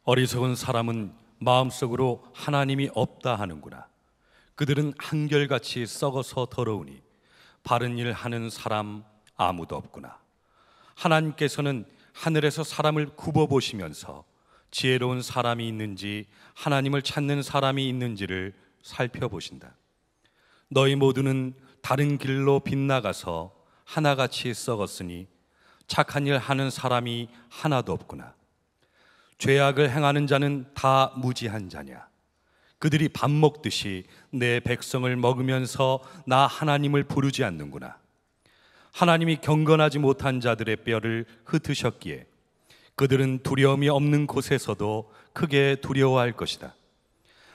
어리석은 사람은 마음속으로 하나님이 없다 하는구나. 그들은 한결같이 썩어서 더러우니 바른 일 하는 사람 아무도 없구나. 하나님께서는 하늘에서 사람을 굽어보시면서 지혜로운 사람이 있는지 하나님을 찾는 사람이 있는지를 살펴보신다. 너희 모두는 다른 길로 빗나가서 하나같이 썩었으니 착한 일 하는 사람이 하나도 없구나. 죄악을 행하는 자는 다 무지한 자냐? 그들이 밥 먹듯이 내 백성을 먹으면서 나 하나님을 부르지 않는구나. 하나님이 경건하지 못한 자들의 뼈를 흩으셨기에 그들은 두려움이 없는 곳에서도 크게 두려워할 것이다.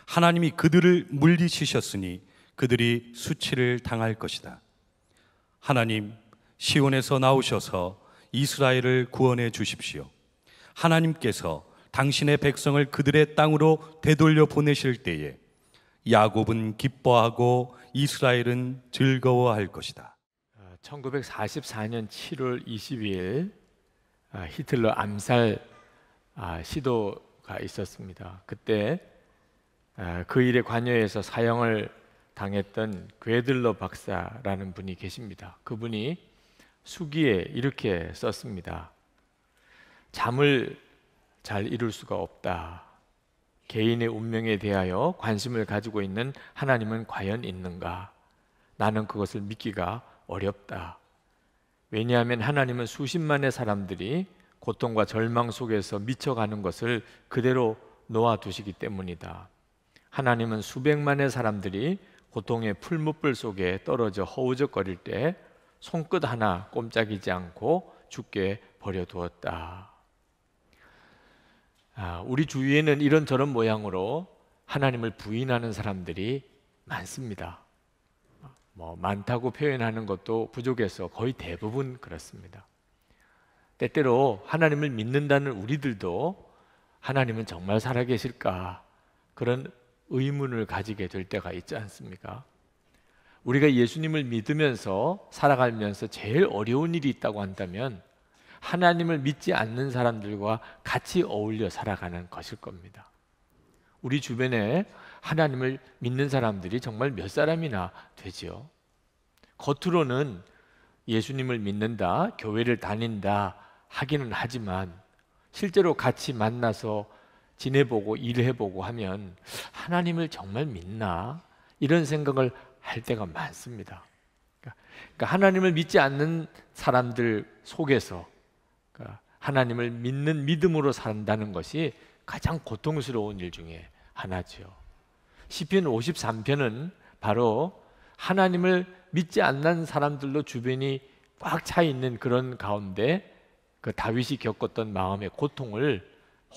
하나님이 그들을 물리치셨으니 그들이 수치를 당할 것이다. 하나님, 시온에서 나오셔서 이스라엘을 구원해 주십시오. 하나님께서 당신의 백성을 그들의 땅으로 되돌려 보내실 때에 야곱은 기뻐하고 이스라엘은 즐거워할 것이다. 1944년 7월 22일 히틀러 암살 시도가 있었습니다. 그때 그 일에 관여해서 사형을 당했던 괴들러 박사라는 분이 계십니다. 그분이 수기에 이렇게 썼습니다. 잠을 잘 이룰 수가 없다. 개인의 운명에 대하여 관심을 가지고 있는 하나님은 과연 있는가? 나는 그것을 믿기가 어렵다. 왜냐하면 하나님은 수십만의 사람들이 고통과 절망 속에서 미쳐가는 것을 그대로 놓아두시기 때문이다. 하나님은 수백만의 사람들이 고통의 풀무불 속에 떨어져 허우적거릴 때 손끝 하나 꼼짝이지 않고 죽게 버려두었다. 우리 주위에는 이런저런 모양으로 하나님을 부인하는 사람들이 많습니다. 많다고 표현하는 것도 부족해서 거의 대부분 그렇습니다. 때때로 하나님을 믿는다는 우리들도 하나님은 정말 살아계실까? 그런 의문을 가지게 될 때가 있지 않습니까? 우리가 예수님을 믿으면서 살아가면서 제일 어려운 일이 있다고 한다면 하나님을 믿지 않는 사람들과 같이 어울려 살아가는 것일 겁니다. 우리 주변에 하나님을 믿는 사람들이 정말 몇 사람이나 되지요. 겉으로는 예수님을 믿는다, 교회를 다닌다 하기는 하지만 실제로 같이 만나서 지내보고 일해보고 하면 하나님을 정말 믿나? 이런 생각을 할 때가 많습니다. 그러니까 하나님을 믿지 않는 사람들 속에서 하나님을 믿는 믿음으로 산다는 것이 가장 고통스러운 일 중에 하나죠. 시편 53편은 바로 하나님을 믿지 않는 사람들로 주변이 꽉 차 있는 그런 가운데 그 다윗이 겪었던 마음의 고통을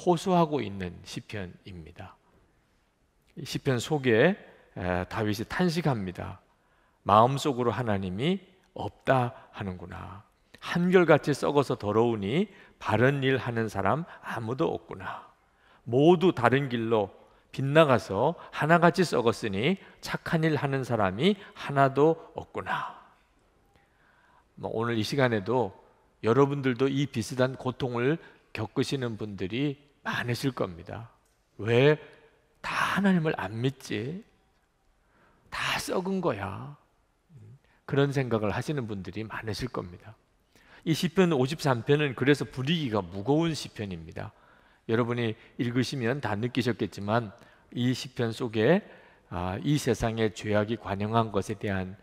호소하고 있는 시편입니다. 시편 속에 다윗이 탄식합니다. 마음속으로 하나님이 없다 하는구나. 한결같이 썩어서 더러우니 바른 일 하는 사람 아무도 없구나. 모두 다른 길로 빗나가서 하나같이 썩었으니 착한 일 하는 사람이 하나도 없구나. 오늘 이 시간에도 여러분들도 이 비슷한 고통을 겪으시는 분들이 많으실 겁니다. 왜 다 하나님을 안 믿지? 다 썩은 거야. 그런 생각을 하시는 분들이 많으실 겁니다. 이 시편 53편은 그래서 분위기가 무거운 시편입니다. 여러분이 읽으시면 다 느끼셨겠지만 이 시편 속에 이 세상의 죄악이 관영한 것에 대한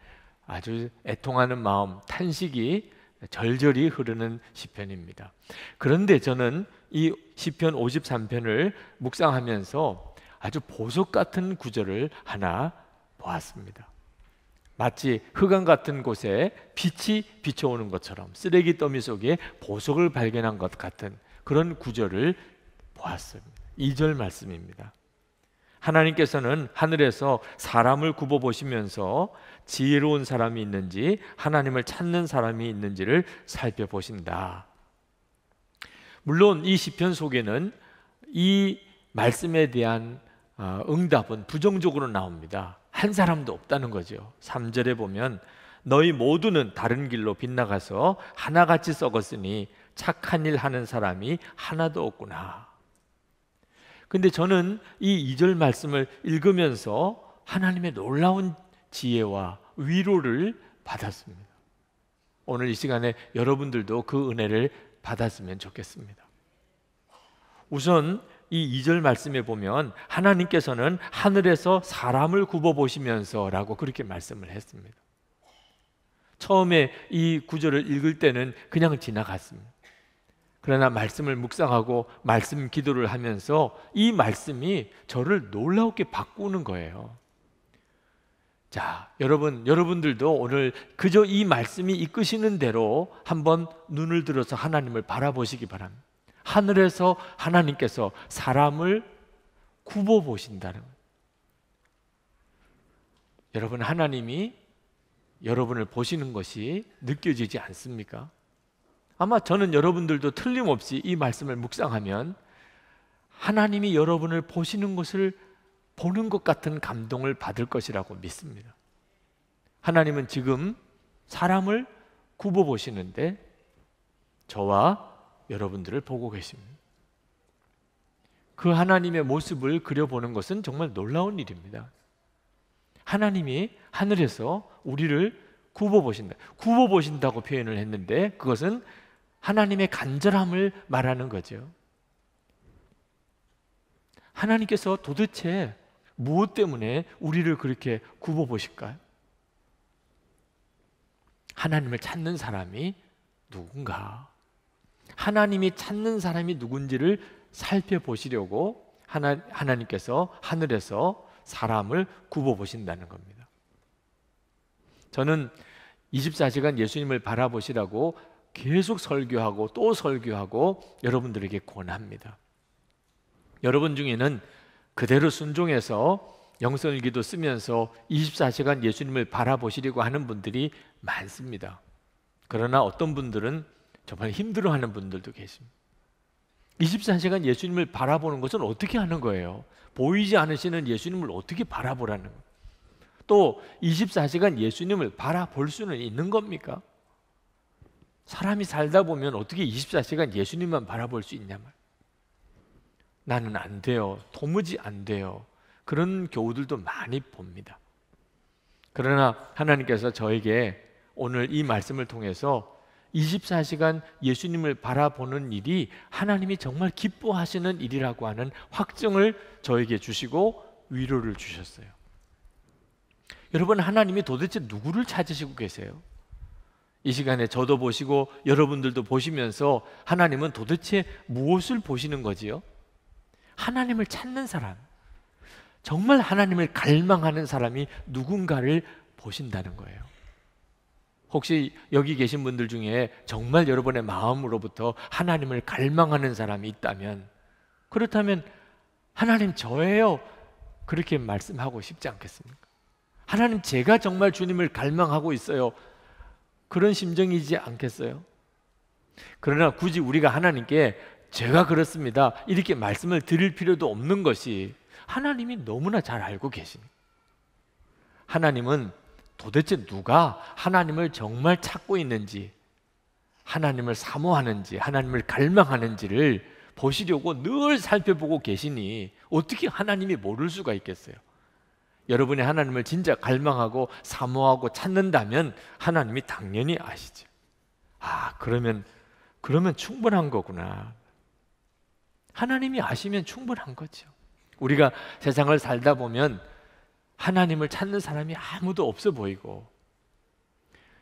아주 애통하는 마음, 탄식이 절절히 흐르는 시편입니다. 그런데 저는 이 시편 53편을 묵상하면서 아주 보석 같은 구절을 하나 보았습니다. 마치 흑암 같은 곳에 빛이 비춰오는 것처럼 쓰레기 더미 속에 보석을 발견한 것 같은 그런 구절을 보았습니다. 2절 말씀입니다. 하나님께서는 하늘에서 사람을 굽어보시면서 지혜로운 사람이 있는지 하나님을 찾는 사람이 있는지를 살펴보신다. 물론 이 시편 속에는 이 말씀에 대한 응답은 부정적으로 나옵니다. 한 사람도 없다는 거죠. 3절에 보면 너희 모두는 다른 길로 빗나가서 하나같이 썩었으니 착한 일 하는 사람이 하나도 없구나. 근데 저는 이 2절 말씀을 읽으면서 하나님의 놀라운 지혜와 위로를 받았습니다. 오늘 이 시간에 여러분들도 그 은혜를 받았으면 좋겠습니다. 우선 이 2절 말씀에 보면 하나님께서는 하늘에서 사람을 굽어보시면서 라고 그렇게 말씀을 했습니다. 처음에 이 구절을 읽을 때는 그냥 지나갔습니다. 그러나 말씀을 묵상하고 말씀 기도를 하면서 이 말씀이 저를 놀랍게 바꾸는 거예요. 자, 여러분들도 오늘 그저 이 말씀이 이끄시는 대로 한번 눈을 들어서 하나님을 바라보시기 바랍니다. 하늘에서 하나님께서 사람을 굽어 보신다는 거예요. 여러분, 하나님이 여러분을 보시는 것이 느껴지지 않습니까? 아마 저는 여러분들도 틀림없이 이 말씀을 묵상하면 하나님이 여러분을 보시는 것을 보는 것 같은 감동을 받을 것이라고 믿습니다. 하나님은 지금 사람을 굽어 보시는데 저와 여러분들을 보고 계십니다. 그 하나님의 모습을 그려보는 것은 정말 놀라운 일입니다. 하나님이 하늘에서 우리를 굽어 보신다. 굽어 보신다고 표현을 했는데 그것은 하나님의 간절함을 말하는 거죠. 하나님께서 도대체 무엇 때문에 우리를 그렇게 굽어 보실까요? 하나님을 찾는 사람이 누군가? 하나님이 찾는 사람이 누군지를 살펴보시려고 하나님께서 하늘에서 사람을 굽어 보신다는 겁니다. 저는 24시간 예수님을 바라보시라고 계속 설교하고 또 설교하고 여러분들에게 권합니다. 여러분 중에는 그대로 순종해서 영성일기도 쓰면서 24시간 예수님을 바라보시려고 하는 분들이 많습니다. 그러나 어떤 분들은 정말 힘들어하는 분들도 계십니다. 24시간 예수님을 바라보는 것은 어떻게 하는 거예요? 보이지 않으시는 예수님을 어떻게 바라보라는 거예요? 또 24시간 예수님을 바라볼 수는 있는 겁니까? 사람이 살다 보면 어떻게 24시간 예수님만 바라볼 수 있냐 말. 나는 안 돼요. 도무지 안 돼요. 그런 교우들도 많이 봅니다. 그러나 하나님께서 저에게 오늘 이 말씀을 통해서 24시간 예수님을 바라보는 일이 하나님이 정말 기뻐하시는 일이라고 하는 확증을 저에게 주시고 위로를 주셨어요. 여러분, 하나님이 도대체 누구를 찾으시고 계세요? 이 시간에 저도 보시고 여러분들도 보시면서 하나님은 도대체 무엇을 보시는 거지요? 하나님을 찾는 사람, 정말 하나님을 갈망하는 사람이 누군가를 보신다는 거예요. 혹시 여기 계신 분들 중에 정말 여러분의 마음으로부터 하나님을 갈망하는 사람이 있다면, 그렇다면 하나님 저예요, 그렇게 말씀하고 싶지 않겠습니까? 하나님 제가 정말 주님을 갈망하고 있어요, 그런 심정이지 않겠어요? 그러나 굳이 우리가 하나님께 제가 그렇습니다 이렇게 말씀을 드릴 필요도 없는 것이 하나님이 너무나 잘 알고 계십니다. 하나님은 도대체 누가 하나님을 정말 찾고 있는지, 하나님을 사모하는지, 하나님을 갈망하는지를 보시려고 늘 살펴보고 계시니 어떻게 하나님이 모를 수가 있겠어요? 여러분이 하나님을 진짜 갈망하고 사모하고 찾는다면 하나님이 당연히 아시죠. 아, 그러면 충분한 거구나. 하나님이 아시면 충분한 거죠. 우리가 세상을 살다 보면 하나님을 찾는 사람이 아무도 없어 보이고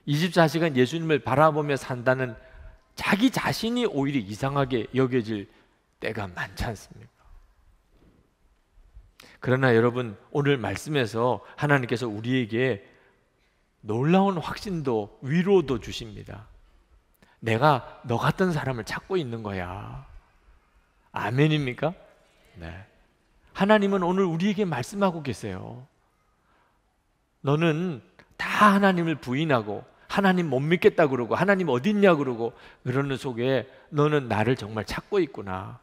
24시간 예수님을 바라보며 산다는 자기 자신이 오히려 이상하게 여겨질 때가 많지 않습니까? 그러나 여러분, 오늘 말씀에서 하나님께서 우리에게 놀라운 확신도 위로도 주십니다. 내가 너 같은 사람을 찾고 있는 거야. 아멘입니까? 네. 하나님은 오늘 우리에게 말씀하고 계세요. 너는 다 하나님을 부인하고 하나님 못 믿겠다 그러고 하나님 어딨냐 그러고 그러는 속에 너는 나를 정말 찾고 있구나.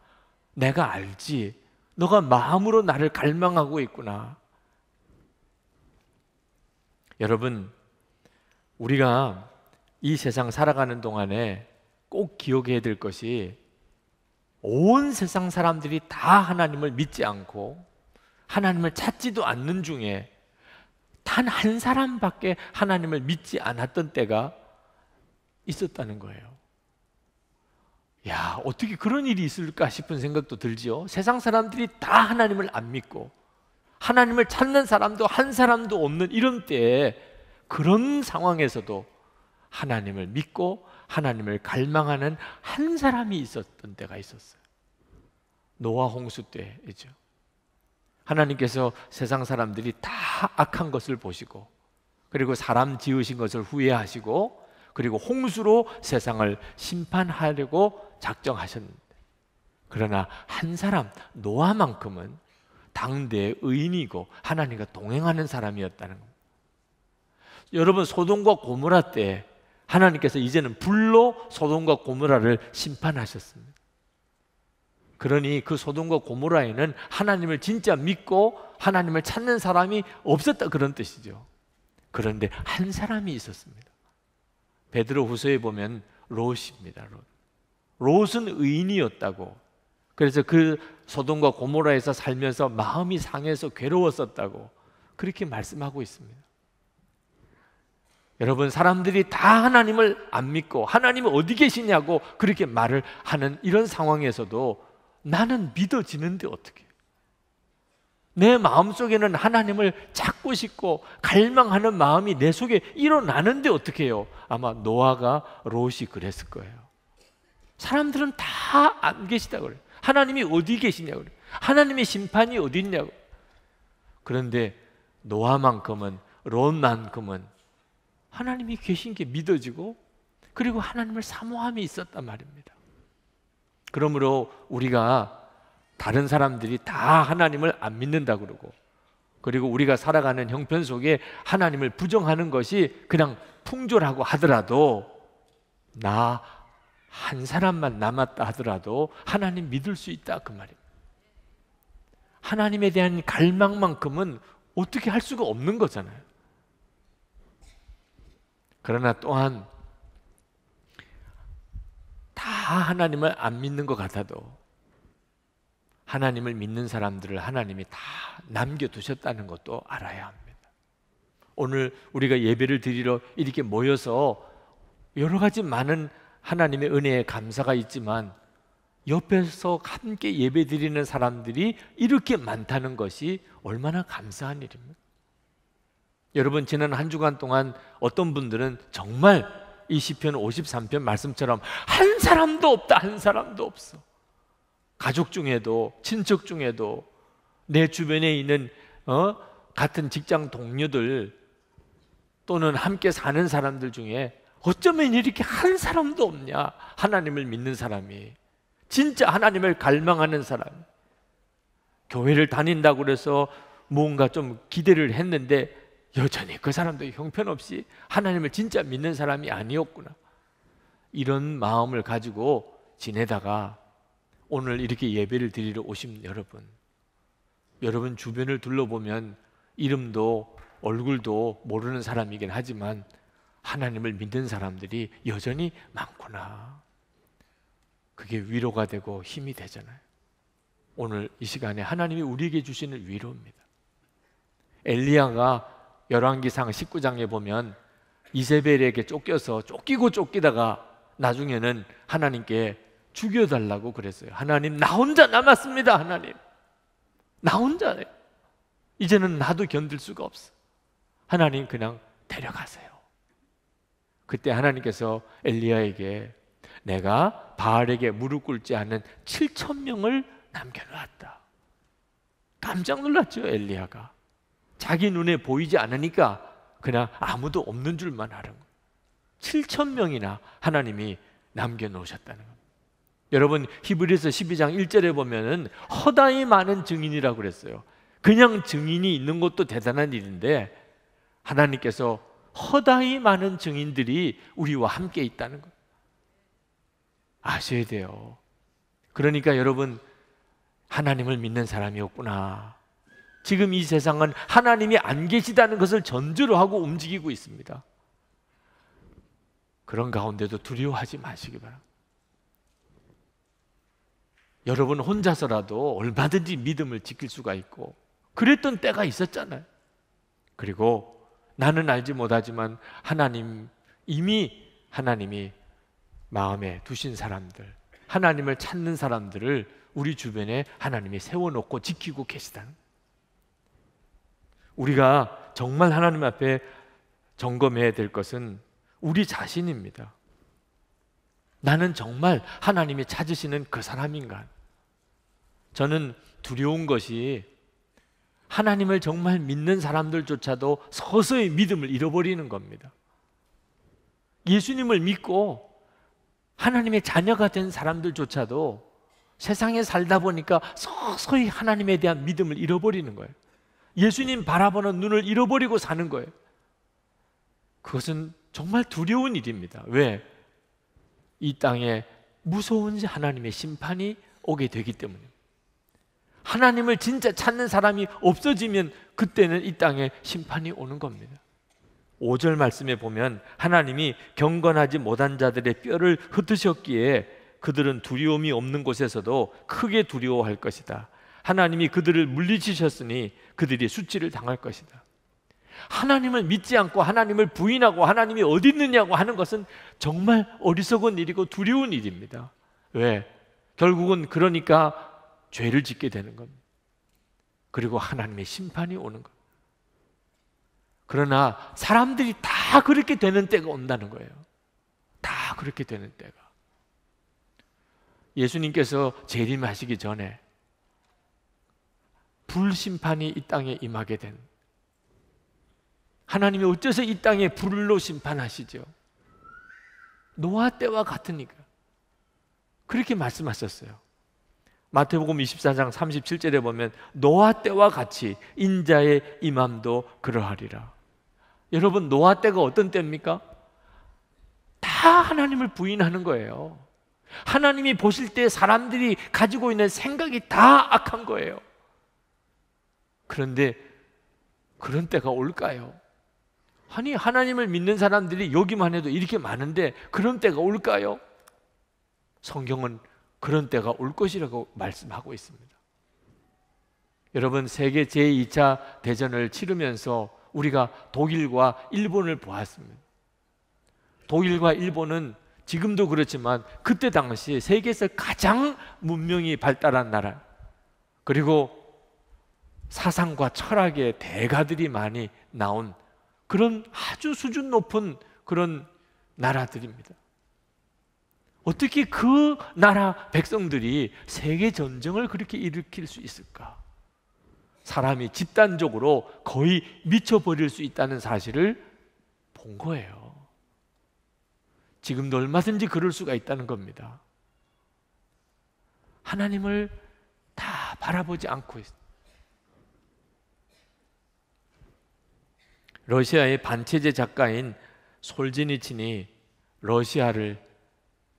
내가 알지. 너가 마음으로 나를 갈망하고 있구나. 여러분, 우리가 이 세상 살아가는 동안에 꼭 기억해야 될 것이 온 세상 사람들이 다 하나님을 믿지 않고 하나님을 찾지도 않는 중에 단 한 사람밖에 하나님을 믿지 않았던 때가 있었다는 거예요. 야, 어떻게 그런 일이 있을까 싶은 생각도 들지요. 세상 사람들이 다 하나님을 안 믿고 하나님을 찾는 사람도 한 사람도 없는 이런 때에, 그런 상황에서도 하나님을 믿고 하나님을 갈망하는 한 사람이 있었던 때가 있었어요. 노아 홍수 때이죠. 하나님께서 세상 사람들이 다 악한 것을 보시고, 그리고 사람 지으신 것을 후회하시고, 그리고 홍수로 세상을 심판하려고 작정하셨는데, 그러나 한 사람, 노아만큼은 당대의 의인이고 하나님과 동행하는 사람이었다는 겁니다. 여러분, 소돔과 고모라 때 하나님께서 이제는 불로 소돔과 고모라를 심판하셨습니다. 그러니 그 소돔과 고모라에는 하나님을 진짜 믿고 하나님을 찾는 사람이 없었다, 그런 뜻이죠. 그런데 한 사람이 있었습니다. 베드로후서에 보면 롯입니다. 롯은 의인이었다고, 그래서 그 소돔과 고모라에서 살면서 마음이 상해서 괴로웠었다고 그렇게 말씀하고 있습니다. 여러분, 사람들이 다 하나님을 안 믿고 하나님은 어디 계시냐고 그렇게 말을 하는 이런 상황에서도 나는 믿어지는데 어떻게? 내 마음속에는 하나님을 찾고 싶고 갈망하는 마음이 내 속에 일어나는데 어떻게 해요? 아마 노아가 롯이 그랬을 거예요. 사람들은 다 안 계시다고 그래요. 하나님이 어디 계시냐고 그래요. 하나님의 심판이 어디 있냐고. 그런데 노아만큼은, 롯만큼은 하나님이 계신 게 믿어지고, 그리고 하나님을 사모함이 있었단 말입니다. 그러므로 우리가, 다른 사람들이 다 하나님을 안 믿는다 그러고, 그리고 우리가 살아가는 형편 속에 하나님을 부정하는 것이 그냥 풍조라고 하더라도, 나 한 사람만 남았다 하더라도 하나님 믿을 수 있다, 그 말입니다. 하나님에 대한 갈망만큼은 어떻게 할 수가 없는 거잖아요. 그러나 또한 다 하나님을 안 믿는 것 같아도 하나님을 믿는 사람들을 하나님이 다 남겨두셨다는 것도 알아야 합니다. 오늘 우리가 예배를 드리러 이렇게 모여서 여러 가지 많은 하나님의 은혜에 감사가 있지만, 옆에서 함께 예배 드리는 사람들이 이렇게 많다는 것이 얼마나 감사한 일입니까? 여러분, 지난 한 주간 동안 어떤 분들은 정말 이 시편 53편 말씀처럼 한 사람도 없다, 한 사람도 없어. 가족 중에도, 친척 중에도, 내 주변에 있는 같은 직장 동료들 또는 함께 사는 사람들 중에 어쩌면 이렇게 한 사람도 없냐, 하나님을 믿는 사람이, 진짜 하나님을 갈망하는 사람. 교회를 다닌다고 그래서 뭔가 좀 기대를 했는데 여전히 그 사람도 형편없이 하나님을 진짜 믿는 사람이 아니었구나, 이런 마음을 가지고 지내다가 오늘 이렇게 예배를 드리러 오신 여러분 주변을 둘러보면 이름도 얼굴도 모르는 사람이긴 하지만 하나님을 믿는 사람들이 여전히 많구나. 그게 위로가 되고 힘이 되잖아요. 오늘 이 시간에 하나님이 우리에게 주시는 위로입니다. 엘리야가 열왕기상 19장에 보면 이세벨에게 쫓겨서 쫓기다가 나중에는 하나님께 죽여달라고 그랬어요. 하나님, 나 혼자 남았습니다. 하나님, 나 혼자예요. 이제는 나도 견딜 수가 없어. 하나님, 그냥 데려가세요. 그때 하나님께서 엘리야에게 내가 바알에게 무릎 꿇지 않은 7,000명을 남겨놓았다. 깜짝 놀랐죠, 엘리야가. 자기 눈에 보이지 않으니까 그냥 아무도 없는 줄만 아는 거예요. 7,000명이나 하나님이 남겨놓으셨다는 겁니다. 여러분, 히브리서 12장 1절에 보면은 허다히 많은 증인이라고 그랬어요. 그냥 증인이 있는 것도 대단한 일인데 하나님께서 허다히 많은 증인들이 우리와 함께 있다는 것 아셔야 돼요. 그러니까 여러분, 하나님을 믿는 사람이 없구나. 지금 이 세상은 하나님이 안 계시다는 것을 전제로 하고 움직이고 있습니다. 그런 가운데도 두려워하지 마시기 바랍니다. 여러분 혼자서라도 얼마든지 믿음을 지킬 수가 있고 그랬던 때가 있었잖아요. 그리고 나는 알지 못하지만 이미 하나님이 마음에 두신 사람들, 하나님을 찾는 사람들을 우리 주변에 하나님이 세워놓고 지키고 계시다는, 우리가 정말 하나님 앞에 점검해야 될 것은 우리 자신입니다. 나는 정말 하나님이 찾으시는 그 사람인가? 저는 두려운 것이 하나님을 정말 믿는 사람들조차도 서서히 믿음을 잃어버리는 겁니다. 예수님을 믿고 하나님의 자녀가 된 사람들조차도 세상에 살다 보니까 서서히 하나님에 대한 믿음을 잃어버리는 거예요. 예수님 바라보는 눈을 잃어버리고 사는 거예요. 그것은 정말 두려운 일입니다. 왜? 이 땅에 무서운 하나님의 심판이 오게 되기 때문입니다. 하나님을 진짜 찾는 사람이 없어지면 그때는 이 땅에 심판이 오는 겁니다. 5절 말씀에 보면 하나님이 경건하지 못한 자들의 뼈를 흩으셨기에 그들은 두려움이 없는 곳에서도 크게 두려워할 것이다. 하나님이 그들을 물리치셨으니 그들이 수치를 당할 것이다. 하나님을 믿지 않고 하나님을 부인하고 하나님이 어디 있느냐고 하는 것은 정말 어리석은 일이고 두려운 일입니다. 왜? 결국은 그러니까 죄를 짓게 되는 겁니다. 그리고 하나님의 심판이 오는 겁니다. 그러나 사람들이 다 그렇게 되는 때가 온다는 거예요. 다 그렇게 되는 때가. 예수님께서 재림하시기 전에 불심판이 이 땅에 임하게 된, 하나님이 어째서 이 땅에 불로 심판하시죠? 노아 때와 같으니까 그렇게 말씀하셨어요. 마태복음 24장 37절에 보면 노아 때와 같이 인자의 임함도 그러하리라. 여러분, 노아 때가 어떤 때입니까? 다 하나님을 부인하는 거예요. 하나님이 보실 때 사람들이 가지고 있는 생각이 다 악한 거예요. 그런데 그런 때가 올까요? 아니, 하나님을 믿는 사람들이 여기만 해도 이렇게 많은데 그런 때가 올까요? 성경은 그런 때가 올 것이라고 말씀하고 있습니다. 여러분, 세계 제2차 대전을 치르면서 우리가 독일과 일본을 보았습니다. 독일과 일본은 지금도 그렇지만 그때 당시 세계에서 가장 문명이 발달한 나라, 그리고 사상과 철학의 대가들이 많이 나온 그런 아주 수준 높은 그런 나라들입니다. 어떻게 그 나라 백성들이 세계 전쟁을 그렇게 일으킬 수 있을까? 사람이 집단적으로 거의 미쳐버릴 수 있다는 사실을 본 거예요. 지금도 얼마든지 그럴 수가 있다는 겁니다. 하나님을 다 바라보지 않고 있어요. 러시아의 반체제 작가인 솔제니친이 러시아를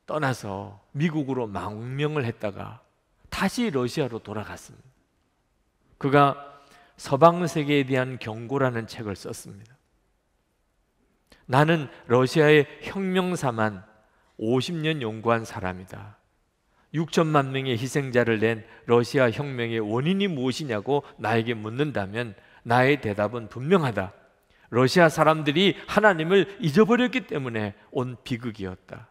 떠나서 미국으로 망명을 했다가 다시 러시아로 돌아갔습니다. 그가 서방 세계에 대한 경고라는 책을 썼습니다. 나는 러시아의 혁명사만 50년 연구한 사람이다. 6천만 명의 희생자를 낸 러시아 혁명의 원인이 무엇이냐고 나에게 묻는다면 나의 대답은 분명하다. 러시아 사람들이 하나님을 잊어버렸기 때문에 온 비극이었다.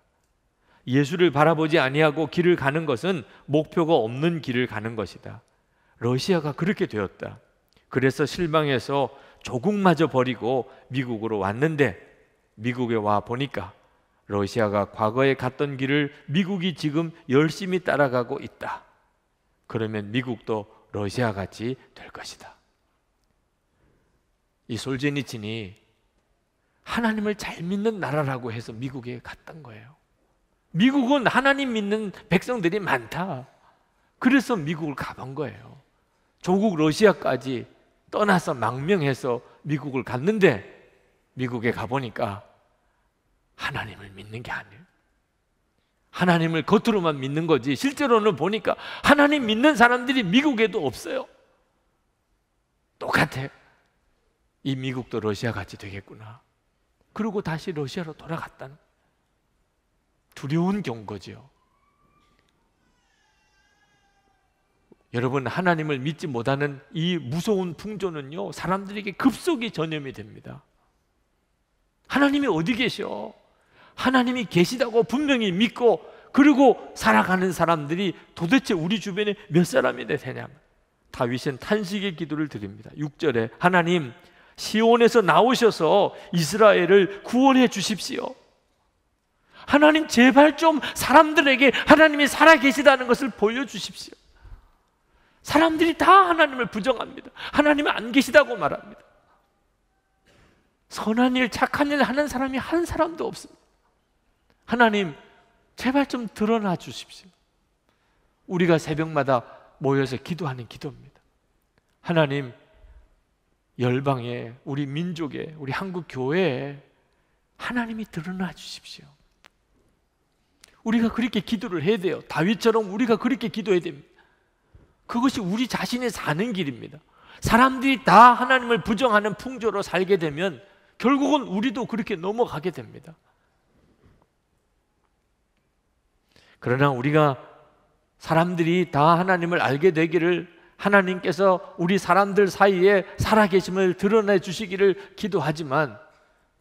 예수를 바라보지 아니하고 길을 가는 것은 목표가 없는 길을 가는 것이다. 러시아가 그렇게 되었다. 그래서 실망해서 조국마저 버리고 미국으로 왔는데 미국에 와 보니까 러시아가 과거에 갔던 길을 미국이 지금 열심히 따라가고 있다. 그러면 미국도 러시아 같이 될 것이다. 이 솔제니친이 하나님을 잘 믿는 나라라고 해서 미국에 갔던 거예요. 미국은 하나님 믿는 백성들이 많다. 그래서 미국을 가본 거예요. 조국 러시아까지 떠나서 망명해서 미국을 갔는데 미국에 가보니까 하나님을 믿는 게 아니에요. 하나님을 겉으로만 믿는 거지 실제로는 보니까 하나님 믿는 사람들이 미국에도 없어요. 똑같아요. 이 미국도 러시아 같이 되겠구나. 그리고 다시 러시아로 돌아갔다는, 두려운 경고죠. 여러분, 하나님을 믿지 못하는 이 무서운 풍조는요, 사람들에게 급속히 전염이 됩니다. 하나님이 어디 계셔? 하나님이 계시다고 분명히 믿고 그리고 살아가는 사람들이 도대체 우리 주변에 몇 사람이나 되냐? 다윗은 탄식의 기도를 드립니다. 6절에 하나님, 시온에서 나오셔서 이스라엘을 구원해 주십시오. 하나님, 제발 좀 사람들에게 하나님이 살아계시다는 것을 보여주십시오. 사람들이 다 하나님을 부정합니다. 하나님은 안 계시다고 말합니다. 선한 일, 착한 일 하는 사람이 한 사람도 없습니다. 하나님, 제발 좀 드러나 주십시오. 우리가 새벽마다 모여서 기도하는 기도입니다. 하나님, 열방에, 우리 민족에, 우리 한국 교회에 하나님이 드러나 주십시오. 우리가 그렇게 기도를 해야 돼요. 다윗처럼 우리가 그렇게 기도해야 됩니다. 그것이 우리 자신이 사는 길입니다. 사람들이 다 하나님을 부정하는 풍조로 살게 되면 결국은 우리도 그렇게 넘어가게 됩니다. 그러나 우리가 사람들이 다 하나님을 알게 되기를, 하나님께서 우리 사람들 사이에 살아계심을 드러내 주시기를 기도하지만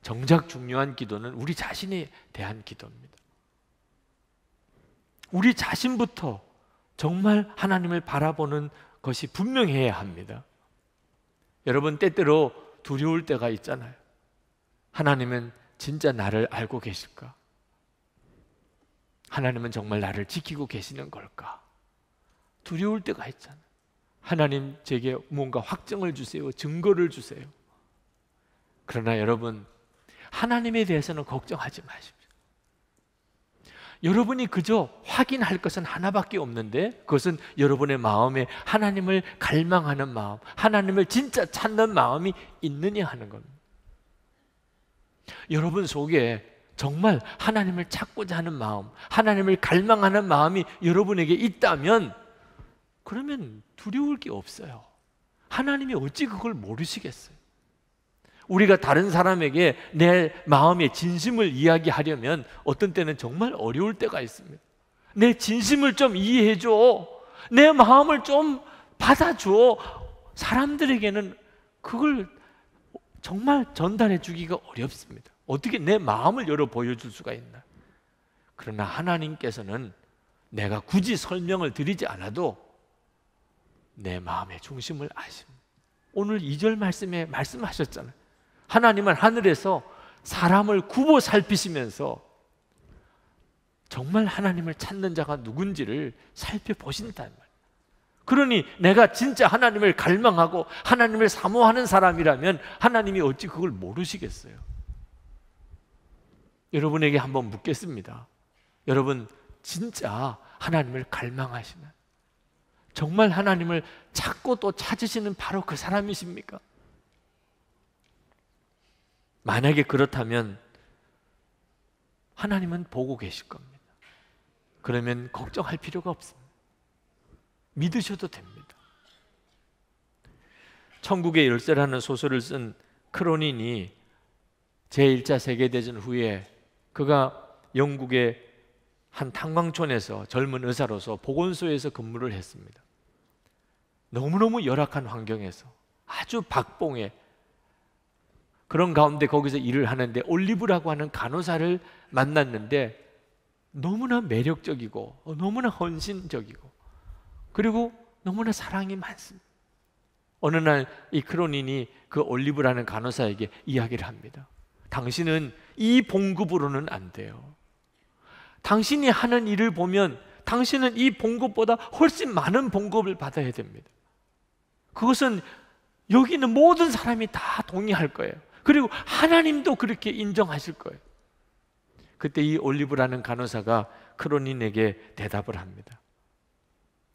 정작 중요한 기도는 우리 자신에 대한 기도입니다. 우리 자신부터 정말 하나님을 바라보는 것이 분명해야 합니다. 여러분, 때때로 두려울 때가 있잖아요. 하나님은 진짜 나를 알고 계실까? 하나님은 정말 나를 지키고 계시는 걸까? 두려울 때가 있잖아요. 하나님, 제게 뭔가 확증을 주세요. 증거를 주세요. 그러나 여러분, 하나님에 대해서는 걱정하지 마십시오. 여러분이 그저 확인할 것은 하나밖에 없는데, 그것은 여러분의 마음에 하나님을 갈망하는 마음, 하나님을 진짜 찾는 마음이 있느냐 하는 겁니다. 여러분 속에 정말 하나님을 찾고자 하는 마음, 하나님을 갈망하는 마음이 여러분에게 있다면 그러면 두려울 게 없어요. 하나님이 어찌 그걸 모르시겠어요? 우리가 다른 사람에게 내 마음의 진심을 이야기하려면 어떤 때는 정말 어려울 때가 있습니다. 내 진심을 좀 이해해줘, 내 마음을 좀 받아줘. 사람들에게는 그걸 정말 전달해 주기가 어렵습니다. 어떻게 내 마음을 열어 보여줄 수가 있나? 그러나 하나님께서는 내가 굳이 설명을 드리지 않아도 내 마음의 중심을 아십니다. 오늘 2절 말씀에 말씀하셨잖아요. 하나님은 하늘에서 사람을 굽어 살피시면서 정말 하나님을 찾는 자가 누군지를 살펴보신다는 말이에요. 그러니 내가 진짜 하나님을 갈망하고 하나님을 사모하는 사람이라면 하나님이 어찌 그걸 모르시겠어요? 여러분에게 한번 묻겠습니다. 여러분, 진짜 하나님을 갈망하시나요? 정말 하나님을 찾고 또 찾으시는 바로 그 사람이십니까? 만약에 그렇다면 하나님은 보고 계실 겁니다. 그러면 걱정할 필요가 없습니다. 믿으셔도 됩니다. 천국의 열쇠라는 소설을 쓴 크로닌이 제1차 세계대전 후에 그가 영국의 한 탄광촌에서 젊은 의사로서 보건소에서 근무를 했습니다. 너무너무 열악한 환경에서 아주 박봉에 그런 가운데 거기서 일을 하는데 올리브라고 하는 간호사를 만났는데 너무나 매력적이고 너무나 헌신적이고 그리고 너무나 사랑이 많습니다. 어느 날 이 크로닌이 그 올리브라는 간호사에게 이야기를 합니다. 당신은 이 봉급으로는 안 돼요. 당신이 하는 일을 보면 당신은 이 봉급보다 훨씬 많은 봉급을 받아야 됩니다. 그것은 여기 있는 모든 사람이 다 동의할 거예요. 그리고 하나님도 그렇게 인정하실 거예요. 그때 이 올리브라는 간호사가 크로닌에게 대답을 합니다.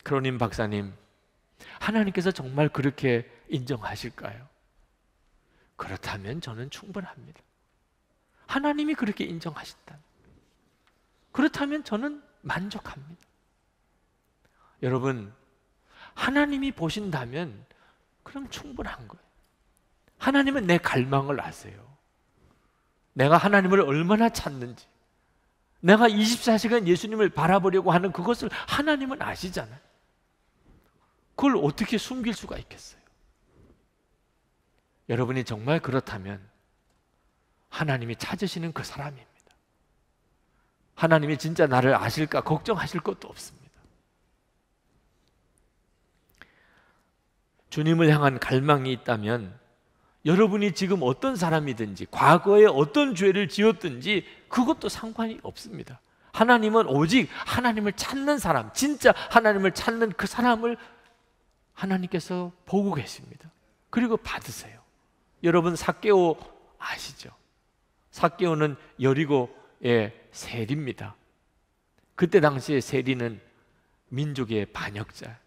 크로닌 박사님, 하나님께서 정말 그렇게 인정하실까요? 그렇다면 저는 충분합니다. 하나님이 그렇게 인정하신다. 그렇다면 저는 만족합니다. 여러분, 하나님이 보신다면 그럼 충분한 거예요. 하나님은 내 갈망을 아세요. 내가 하나님을 얼마나 찾는지, 내가 24시간 예수님을 바라보려고 하는 그것을 하나님은 아시잖아요. 그걸 어떻게 숨길 수가 있겠어요? 여러분이 정말 그렇다면 하나님이 찾으시는 그 사람입니다. 하나님이 진짜 나를 아실까 걱정하실 것도 없습니다. 주님을 향한 갈망이 있다면 여러분이 지금 어떤 사람이든지 과거에 어떤 죄를 지었든지 그것도 상관이 없습니다. 하나님은 오직 하나님을 찾는 사람, 진짜 하나님을 찾는 그 사람을 하나님께서 보고 계십니다. 그리고 받으세요. 여러분 삭개오 아시죠? 삭개오는 여리고의 세리입니다. 그때 당시에 세리는 민족의 반역자,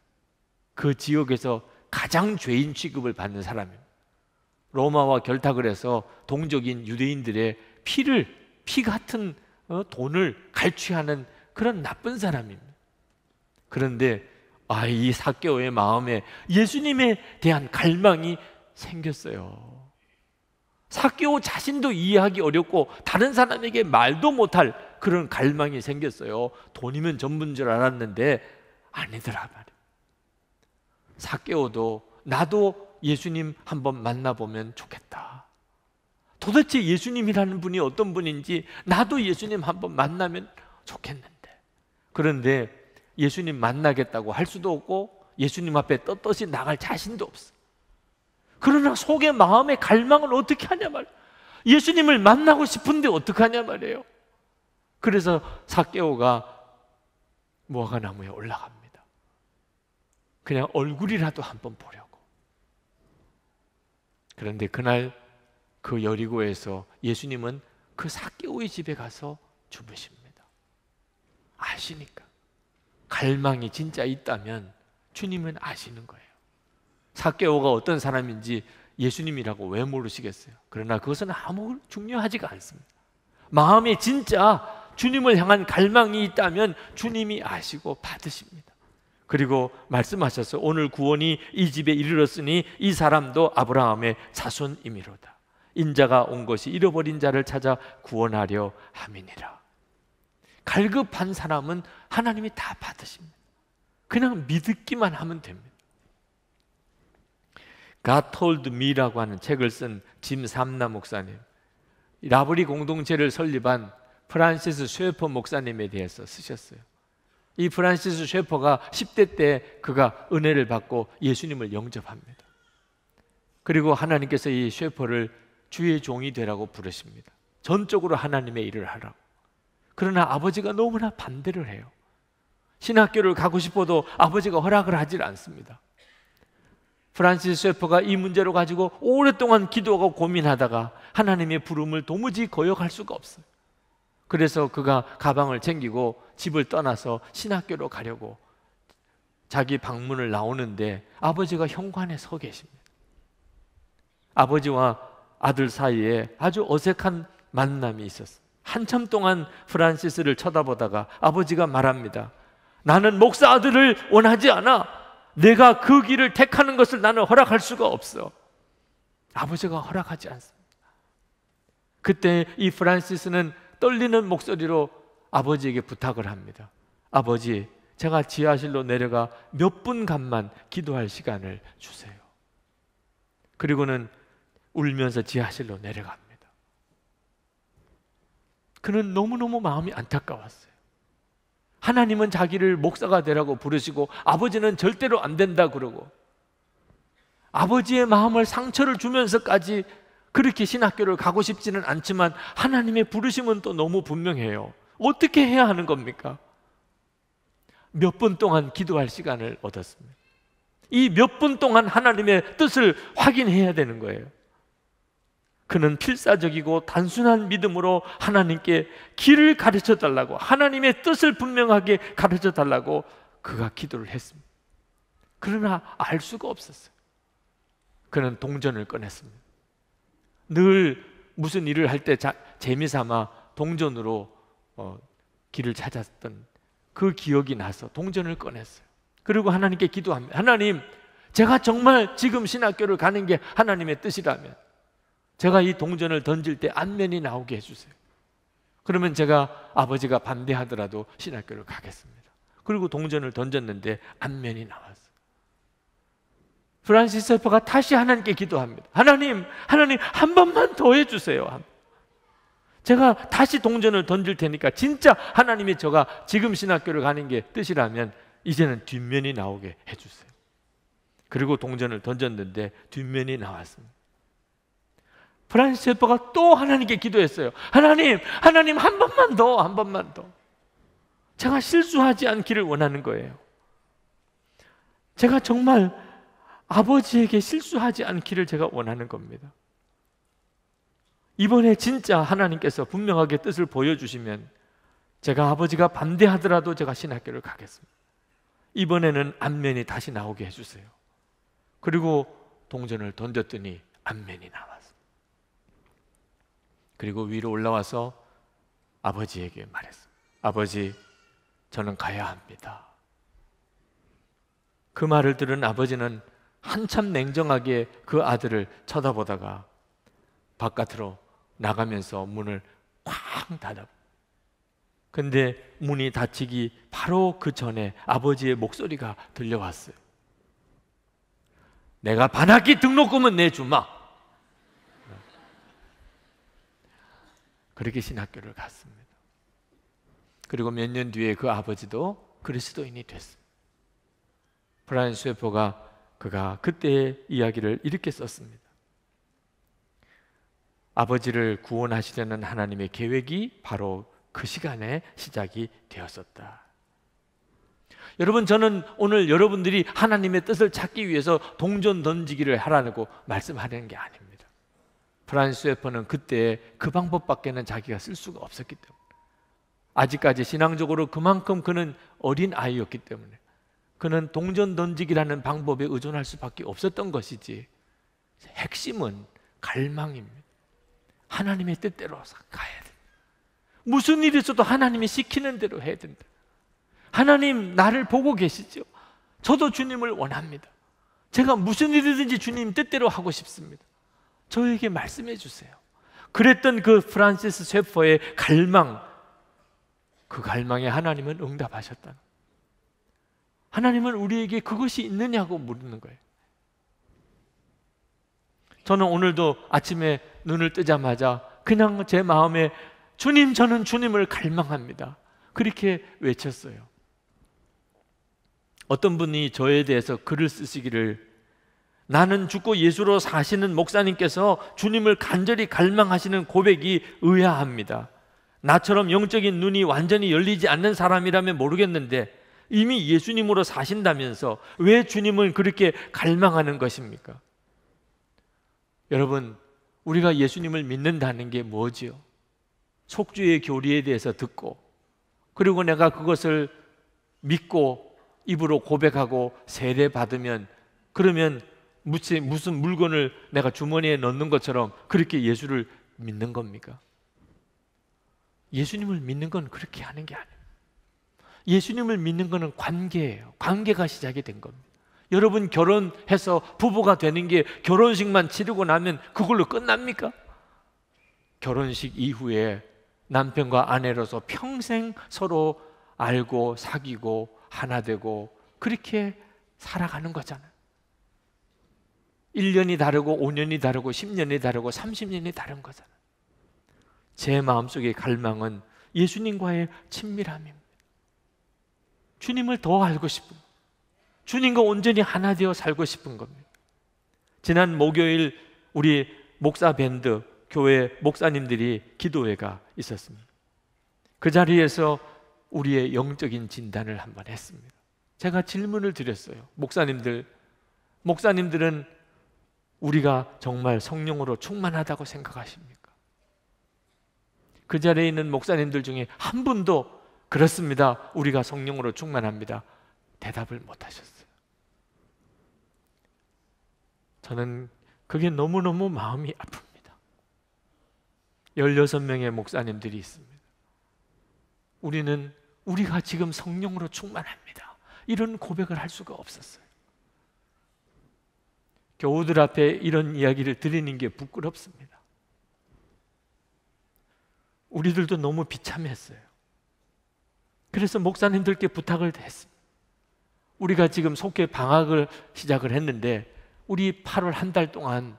그 지역에서 가장 죄인 취급을 받는 사람입니다. 로마와 결탁을 해서 동족인 유대인들의 피 같은 돈을 갈취하는 그런 나쁜 사람입니다. 그런데 이 삭개오의 마음에 예수님에 대한 갈망이 생겼어요. 삭개오 자신도 이해하기 어렵고 다른 사람에게 말도 못할 그런 갈망이 생겼어요. 돈이면 전부인 줄 알았는데 아니더라 말이에요. 삭개오도 나도 예수님 한번 만나보면 좋겠다. 도대체 예수님이라는 분이 어떤 분인지 나도 예수님 한번 만나면 좋겠는데, 그런데 예수님 만나겠다고 할 수도 없고 예수님 앞에 떳떳이 나갈 자신도 없어. 그러나 속의 마음의 갈망을 어떻게 하냐 말이에요. 예수님을 만나고 싶은데 어떡하냐 말이에요. 그래서 삭개오가 무화과나무에 올라갑니다. 그냥 얼굴이라도 한번 보려고. 그런데 그날 그 여리고에서 예수님은 그 삭개오의 집에 가서 주무십니다. 아시니까. 갈망이 진짜 있다면 주님은 아시는 거예요. 삭개오가 어떤 사람인지 예수님이라고 왜 모르시겠어요? 그러나 그것은 아무 중요하지가 않습니다. 마음에 진짜 주님을 향한 갈망이 있다면 주님이 아시고 받으십니다. 그리고 말씀하셨어요. 오늘 구원이 이 집에 이르렀으니 이 사람도 아브라함의 자손이미로다. 인자가 온 것이 잃어버린 자를 찾아 구원하려 함이니라. 갈급한 사람은 하나님이 다 받으십니다. 그냥 믿기만 하면 됩니다. God Told Me라고 하는 책을 쓴 짐 삼나 목사님, 라브리 공동체를 설립한 프란시스 쉐퍼 목사님에 대해서 쓰셨어요. 이 프란시스 쉐퍼가 10대 때 그가 은혜를 받고 예수님을 영접합니다. 그리고 하나님께서 이 쉐퍼를 주의 종이 되라고 부르십니다. 전적으로 하나님의 일을 하라고. 그러나 아버지가 너무나 반대를 해요. 신학교를 가고 싶어도 아버지가 허락을 하질 않습니다. 프란시스 쉐퍼가 이 문제로 가지고 오랫동안 기도하고 고민하다가 하나님의 부름을 도무지 거역할 수가 없어요. 그래서 그가 가방을 챙기고 집을 떠나서 신학교로 가려고 자기 방문을 나오는데 아버지가 현관에 서 계십니다. 아버지와 아들 사이에 아주 어색한 만남이 있었어요. 한참 동안 프란시스를 쳐다보다가 아버지가 말합니다. 나는 목사 아들을 원하지 않아. 내가 그 길을 택하는 것을 나는 허락할 수가 없어. 아버지가 허락하지 않습니다. 그때 이 프란시스는 떨리는 목소리로 아버지에게 부탁을 합니다. 아버지, 제가 지하실로 내려가 몇 분간만 기도할 시간을 주세요. 그리고는 울면서 지하실로 내려갑니다. 그는 너무너무 마음이 안타까웠어요. 하나님은 자기를 목사가 되라고 부르시고 아버지는 절대로 안 된다 그러고 아버지의 마음을 상처를 주면서까지 그렇게 신학교를 가고 싶지는 않지만 하나님의 부르심은 또 너무 분명해요. 어떻게 해야 하는 겁니까? 몇 분 동안 기도할 시간을 얻었습니다. 이 몇 분 동안 하나님의 뜻을 확인해야 되는 거예요. 그는 필사적이고 단순한 믿음으로 하나님께 길을 가르쳐 달라고, 하나님의 뜻을 분명하게 가르쳐 달라고 그가 기도를 했습니다. 그러나 알 수가 없었어요. 그는 동전을 꺼냈습니다. 늘 무슨 일을 할 때 재미삼아 동전으로 길을 찾았던 그 기억이 나서 동전을 꺼냈어요. 그리고 하나님께 기도합니다. 하나님, 제가 정말 지금 신학교를 가는 게 하나님의 뜻이라면 제가 이 동전을 던질 때 안면이 나오게 해주세요. 그러면 제가 아버지가 반대하더라도 신학교를 가겠습니다. 그리고 동전을 던졌는데 안면이 나왔어요. 프란시스 세퍼가 다시 하나님께 기도합니다. 하나님 한 번만 더 해주세요. 제가 다시 동전을 던질 테니까 진짜 하나님이 제가 지금 신학교를 가는 게 뜻이라면 이제는 뒷면이 나오게 해주세요. 그리고 동전을 던졌는데 뒷면이 나왔습니다. 프란시스 세퍼가 또 하나님께 기도했어요. 하나님 한 번만 더. 제가 실수하지 않기를 원하는 거예요. 제가 정말 아버지에게 실수하지 않기를 제가 원하는 겁니다. 이번에 진짜 하나님께서 분명하게 뜻을 보여주시면 제가 아버지가 반대하더라도 제가 신학교를 가겠습니다. 이번에는 앞면이 다시 나오게 해주세요. 그리고 동전을 던졌더니 앞면이 나왔습니다. 그리고 위로 올라와서 아버지에게 말했습니다. 아버지, 저는 가야 합니다. 그 말을 들은 아버지는 한참 냉정하게 그 아들을 쳐다보다가 바깥으로 나가면서 문을 쾅 닫아. 근데 문이 닫히기 바로 그 전에 아버지의 목소리가 들려왔어요. 내가 반학기 등록금은 내주마. 그렇게 신학교를 갔습니다. 그리고 몇 년 뒤에 그 아버지도 그리스도인이 됐습니다. 프란시스 세퍼가 그가 그때의 이야기를 이렇게 썼습니다. 아버지를 구원하시려는 하나님의 계획이 바로 그 시간에 시작이 되었었다. 여러분, 저는 오늘 여러분들이 하나님의 뜻을 찾기 위해서 동전 던지기를 하라고 말씀하려는 게 아닙니다. 프란시스 세퍼는 그때 그 방법밖에는 자기가 쓸 수가 없었기 때문에, 아직까지 신앙적으로 그만큼 그는 어린 아이였기 때문에 그는 동전 던지기라는 방법에 의존할 수밖에 없었던 것이지, 핵심은 갈망입니다. 하나님의 뜻대로 가야 된다. 무슨 일이 있어도 하나님이 시키는 대로 해야 된다. 하나님 나를 보고 계시죠? 저도 주님을 원합니다. 제가 무슨 일이든지 주님 뜻대로 하고 싶습니다. 저에게 말씀해 주세요. 그랬던 그 프란시스 세퍼의 갈망, 그 갈망에 하나님은 응답하셨다. 하나님은 우리에게 그것이 있느냐고 물는 거예요. 저는 오늘도 아침에 눈을 뜨자마자 그냥 제 마음에 주님, 저는 주님을 갈망합니다. 그렇게 외쳤어요. 어떤 분이 저에 대해서 글을 쓰시기를, 나는 죽고 예수로 사시는 목사님께서 주님을 간절히 갈망하시는 고백이 의아합니다. 나처럼 영적인 눈이 완전히 열리지 않는 사람이라면 모르겠는데 이미 예수님으로 사신다면서 왜 주님을 그렇게 갈망하는 것입니까? 여러분, 우리가 예수님을 믿는다는 게 뭐지요? 속주의 교리에 대해서 듣고, 그리고 내가 그것을 믿고 입으로 고백하고 세례받으면, 그러면 무슨 물건을 내가 주머니에 넣는 것처럼 그렇게 예수를 믿는 겁니까? 예수님을 믿는 건 그렇게 하는 게 아니에요. 예수님을 믿는 것은 관계예요. 관계가 시작이 된 겁니다. 여러분, 결혼해서 부부가 되는 게 결혼식만 치르고 나면 그걸로 끝납니까? 결혼식 이후에 남편과 아내로서 평생 서로 알고 사귀고 하나 되고 그렇게 살아가는 거잖아요. 1년이 다르고 5년이 다르고 10년이 다르고 30년이 다른 거잖아요. 제 마음속의 갈망은 예수님과의 친밀함입니다. 주님을 더 알고 싶은, 주님과 온전히 하나 되어 살고 싶은 겁니다. 지난 목요일 우리 목사 밴드 교회 목사님들이 기도회가 있었습니다. 그 자리에서 우리의 영적인 진단을 한번 했습니다. 제가 질문을 드렸어요. 목사님들은 우리가 정말 성령으로 충만하다고 생각하십니까? 그 자리에 있는 목사님들 중에 한 분도 그렇습니다, 우리가 성령으로 충만합니다, 대답을 못 하셨어요. 저는 그게 너무너무 마음이 아픕니다. 16명의 목사님들이 있습니다. 우리가 지금 성령으로 충만합니다, 이런 고백을 할 수가 없었어요. 교우들 앞에 이런 이야기를 드리는 게 부끄럽습니다. 우리들도 너무 비참했어요. 그래서 목사님들께 부탁을 했습니다. 우리가 지금 속회 방학을 시작을 했는데 우리 8월 한 달 동안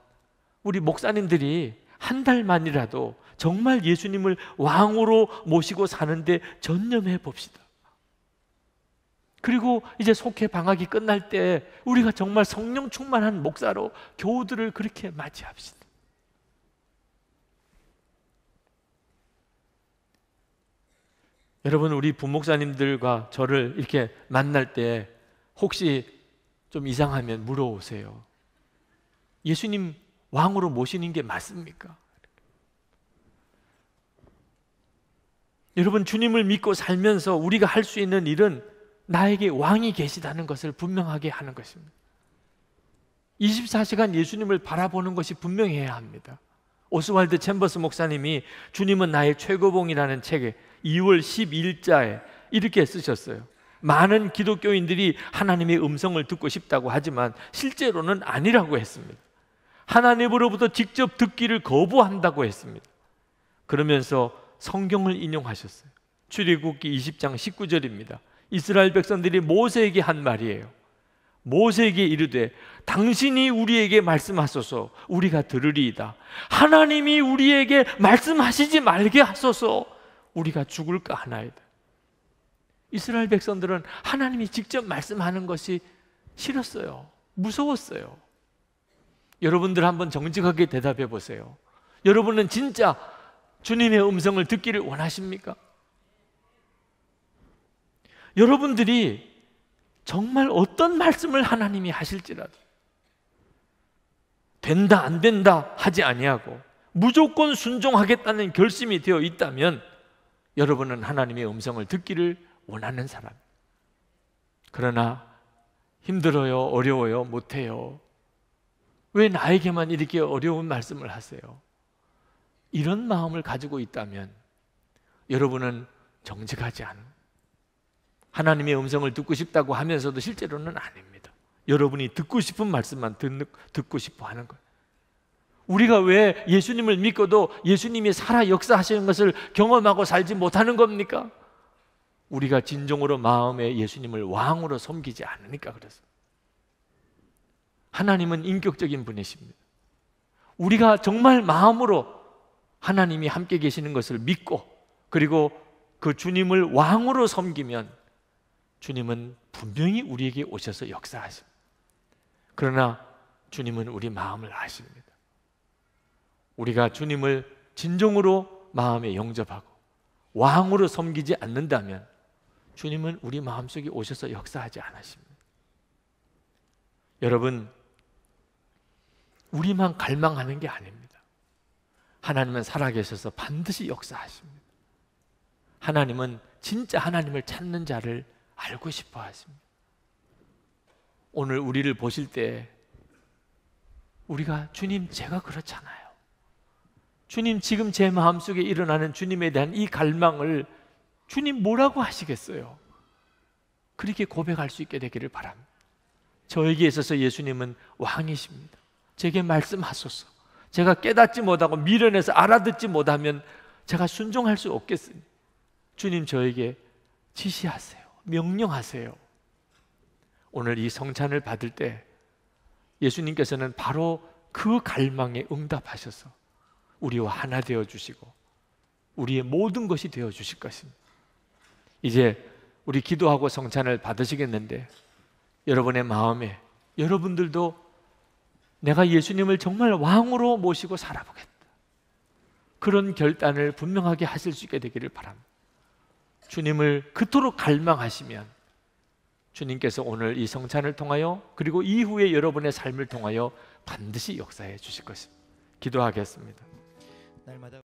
우리 목사님들이 한 달만이라도 정말 예수님을 왕으로 모시고 사는데 전념해 봅시다. 그리고 이제 속회 방학이 끝날 때 우리가 정말 성령 충만한 목사로 교우들을 그렇게 맞이합시다. 여러분, 우리 부목사님들과 저를 이렇게 만날 때 혹시 좀 이상하면 물어오세요. 예수님 왕으로 모시는 게 맞습니까? 여러분, 주님을 믿고 살면서 우리가 할 수 있는 일은 나에게 왕이 계시다는 것을 분명하게 하는 것입니다. 24시간 예수님을 바라보는 것이 분명해야 합니다. 오스왈드 챔버스 목사님이 주님은 나의 최고봉이라는 책에 2월 12일자에 이렇게 쓰셨어요. 많은 기독교인들이 하나님의 음성을 듣고 싶다고 하지만 실제로는 아니라고 했습니다. 하나님으로부터 직접 듣기를 거부한다고 했습니다. 그러면서 성경을 인용하셨어요. 출애굽기 20장 19절입니다. 이스라엘 백성들이 모세에게 한 말이에요. 모세에게 이르되 당신이 우리에게 말씀하소서 우리가 들으리이다. 하나님이 우리에게 말씀하시지 말게 하소서 우리가 죽을까 하나이다. 이스라엘 백성들은 하나님이 직접 말씀하는 것이 싫었어요. 무서웠어요. 여러분들 한번 정직하게 대답해 보세요. 여러분은 진짜 주님의 음성을 듣기를 원하십니까? 여러분들이 정말 어떤 말씀을 하나님이 하실지라도 된다 안 된다 하지 아니하고 무조건 순종하겠다는 결심이 되어 있다면 여러분은 하나님의 음성을 듣기를 원하는 사람. 그러나 힘들어요, 어려워요, 못해요. 왜 나에게만 이렇게 어려운 말씀을 하세요? 이런 마음을 가지고 있다면 여러분은 정직하지 않은, 하나님의 음성을 듣고 싶다고 하면서도 실제로는 아닙니다. 여러분이 듣고 싶은 말씀만 듣고 싶어 하는 거예요. 우리가 왜 예수님을 믿고도 예수님이 살아 역사하시는 것을 경험하고 살지 못하는 겁니까? 우리가 진정으로 마음에 예수님을 왕으로 섬기지 않으니까 그렇습니다. 하나님은 인격적인 분이십니다. 우리가 정말 마음으로 하나님이 함께 계시는 것을 믿고 그리고 그 주님을 왕으로 섬기면 주님은 분명히 우리에게 오셔서 역사하십니다. 그러나 주님은 우리 마음을 아십니다. 우리가 주님을 진정으로 마음에 영접하고 왕으로 섬기지 않는다면 주님은 우리 마음속에 오셔서 역사하지 않으십니다. 여러분, 우리만 갈망하는 게 아닙니다. 하나님은 살아계셔서 반드시 역사하십니다. 하나님은 진짜 하나님을 찾는 자를 알고 싶어 하십니다. 오늘 우리를 보실 때 우리가 주님 제가 그렇잖아요. 주님 지금 제 마음속에 일어나는 주님에 대한 이 갈망을 주님 뭐라고 하시겠어요? 그렇게 고백할 수 있게 되기를 바랍니다. 저에게 있어서 예수님은 왕이십니다. 제게 말씀하소서. 제가 깨닫지 못하고 미련해서 알아듣지 못하면 제가 순종할 수 없겠으니 주님 저에게 지시하세요. 명령하세요. 오늘 이 성찬을 받을 때 예수님께서는 바로 그 갈망에 응답하셔서 우리와 하나 되어 주시고 우리의 모든 것이 되어 주실 것입니다. 이제 우리 기도하고 성찬을 받으시겠는데 여러분의 마음에 여러분들도 내가 예수님을 정말 왕으로 모시고 살아보겠다, 그런 결단을 분명하게 하실 수 있게 되기를 바랍니다. 주님을 그토록 갈망하시면 주님께서 오늘 이 성찬을 통하여 그리고 이후에 여러분의 삶을 통하여 반드시 역사해 주실 것입니다. 기도하겠습니다.